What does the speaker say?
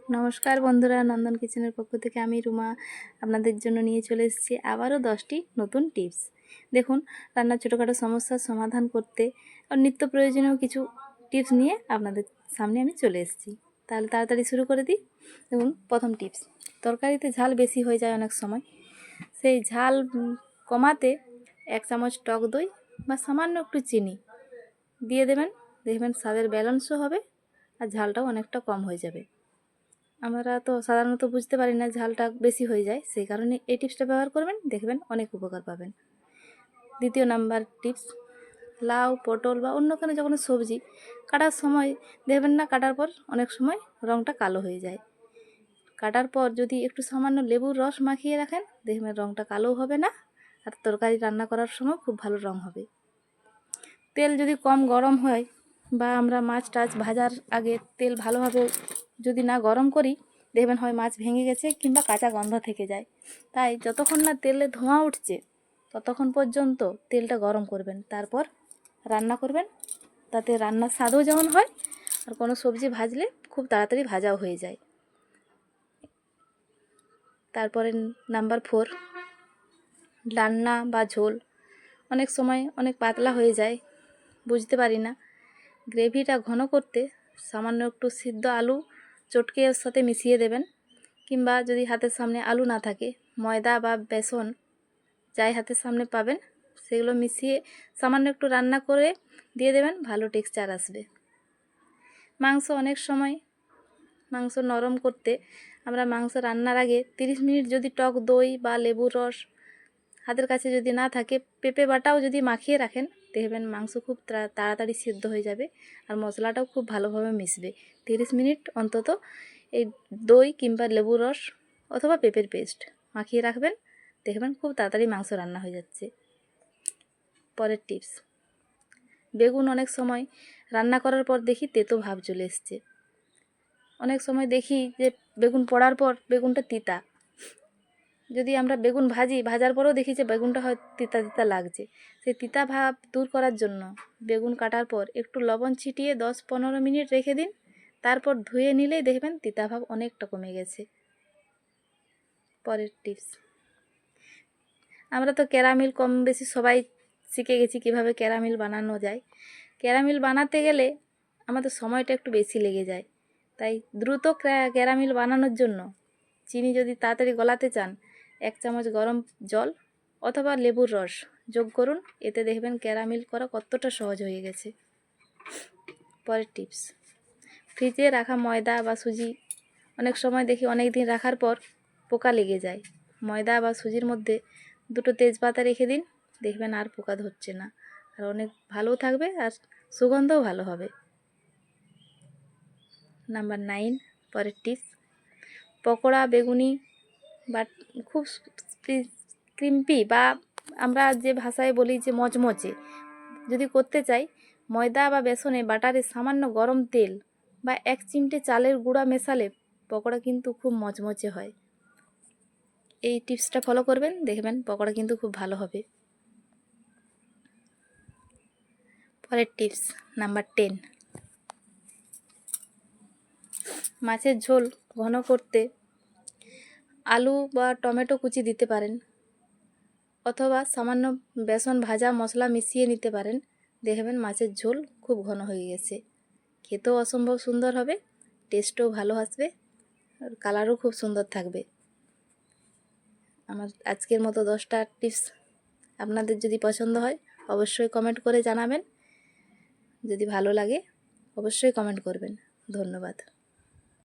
নমস্কার বন্ধুরা, নন্দন কিচেনের পক্ষ থেকে আমি রুমা আপনাদের জন্য নিয়ে চলে এসেছি আবারও 10টি নতুন টিপস। দেখুন, রান্নার ছোটোখাটো সমস্যার সমাধান করতে আর নিত্য প্রয়োজনীয় কিছু টিপস নিয়ে আপনাদের সামনে আমি চলে এসেছি। তাহলে তাড়াতাড়ি শুরু করে দিই। দেখুন, প্রথম টিপস, তরকারিতে ঝাল বেশি হয়ে যায় অনেক সময়। সেই ঝাল কমাতে 1 চামচ টক দই বা সামান্য একটু চিনি দিয়ে দেবেন, দেখবেন স্বাদের ব্যালেন্সও হবে আর ঝালটাও অনেকটা কম হয়ে যাবে। আমরা তো সাধারণত বুঝতে পারি না, ঝালটা বেশি হয়ে যায়, সেই কারণে এই টিপসটা ব্যবহার করবেন, দেখবেন অনেক উপকার পাবেন। দ্বিতীয় নাম্বার টিপস, লাউ, পটল বা অন্য কোনো যখন সবজি কাটার সময় দেখবেন না, কাটার পর অনেক সময় রঙটা কালো হয়ে যায়। কাটার পর যদি একটু সামান্য লেবুর রস মাখিয়ে রাখেন, দেখবেন রঙটা কালোও হবে না আর তরকারি রান্না করার সময় খুব ভালো রঙ হবে। তেল যদি কম গরম হয় বা আমরা মাছ টাছ ভাজার আগে তেল ভালোভাবে যদি না গরম করি, দেখবেন হয় মাছ ভেঙে গেছে কিংবা কাঁচা গন্ধ থেকে যায়। তাই যতক্ষণ না তেলে ধোঁয়া উঠছে ততক্ষণ পর্যন্ত তেলটা গরম করবেন, তারপর রান্না করবেন। তাতে রান্নার স্বাদও যেমন হয় আর কোনো সবজি ভাজলে খুব তাড়াতাড়ি ভাজাও হয়ে যায়। তারপরে নাম্বার 4, রান্না বা ঝোল অনেক সময় অনেক পাতলা হয়ে যায়, বুঝতে পারি না। গ্রেভিটা ঘন করতে সামান্য একটু সিদ্ধ আলু চটকে এর সাথে মিশিয়ে দেবেন, কিংবা যদি হাতের সামনে আলু না থাকে, ময়দা বা বেসন যাই হাতের সামনে পাবেন সেগুলো মিশিয়ে সামান্য একটু রান্না করে দিয়ে দেবেন, ভালো টেক্সচার আসবে। মাংস অনেক সময় মাংস নরম করতে আমরা মাংস রান্নার আগে 30 মিনিট যদি টক দই বা লেবুর রস হাতের কাছে যদি না থাকে, পেঁপে বাটাও যদি মাখিয়ে রাখেন, দেখবেন মাংস খুব তাড়াতাড়ি সিদ্ধ হয়ে যাবে আর মশলাটাও খুব ভালোভাবে মিশবে। 30 মিনিট অন্তত এই দই কিংবা লেবুর রস অথবা পেঁপের পেস্ট মাখিয়ে রাখবেন, দেখবেন খুব তাড়াতাড়ি মাংস রান্না হয়ে যাচ্ছে। পরের টিপস, বেগুন অনেক সময় রান্না করার পর দেখি তেতো ভাব চলে এসছে। অনেক সময় দেখি যে বেগুন পোড়ার পর বেগুনটা তিতা। যদি আমরা বেগুন ভাজার পরেও দেখি যে বেগুনটা হয় তিতা তিতা লাগছে, সেই তিতা ভাব দূর করার জন্য বেগুন কাটার পর একটু লবণ ছিটিয়ে 10-15 মিনিট রেখে দিন, তারপর ধুয়ে নিলেই দেখবেন তিতা ভাব অনেকটা কমে গেছে। পরের টিপস, আমরা তো ক্যারামেল কম বেশি সবাই শিখে গেছি কীভাবে ক্যারামেল বানানো যায়। ক্যারামেল বানাতে গেলে আমাদের সময়টা একটু বেশি লেগে যায়, তাই দ্রুত ক্যারামেল বানানোর জন্য চিনি যদি তাড়াতাড়ি গলাতে চান, 1 চামচ গরম জল অথবা লেবুর রস যোগ করুন, এতে দেখবেন ক্যারামেল করা কতটা সহজ হয়ে গেছে। পরের টিপস, ফ্রিজে রাখা ময়দা বা সুজি অনেক সময় দেখি অনেক দিন রাখার পর পোকা লেগে যায়। ময়দা বা সুজির মধ্যে 2টো তেজপাতা রেখে দিন, দেখবেন আর পোকা ধরছে না আর অনেক ভালো থাকবে আর সুগন্ধও ভালো হবে। নাম্বার 9, পরের টিপস, পকোড়া বেগুনি বা খুব ক্রিম্পি বা আমরা যে ভাষায় বলি যে মচমচে যদি করতে চাই, ময়দা বা বেসনে বাটারে সামান্য গরম তেল বা 1 চিমটে চালের গুঁড়া মেশালে পকোড়া কিন্তু খুব মচমচে হয়। এই টিপসটা ফলো করবেন, দেখবেন পকোড়া কিন্তু খুব ভালো হবে। পরের টিপস নাম্বার 10, মাছের ঝোল ঘন করতে আলু বা টমেটো কুচি দিতে পারেন, অথবা সামান্য বেসন ভাজা মশলা মিশিয়ে নিতে পারেন, দেখবেন মাছের ঝোল খুব ঘন হয়ে গেছে। খেতেও অসম্ভব সুন্দর হবে, টেস্টও ভালো আসবে আর কালারও খুব সুন্দর থাকবে। আমার আজকের মতো 10টা টিপস আপনাদের যদি পছন্দ হয় অবশ্যই কমেন্ট করে জানাবেন, যদি ভালো লাগে অবশ্যই কমেন্ট করবেন। ধন্যবাদ।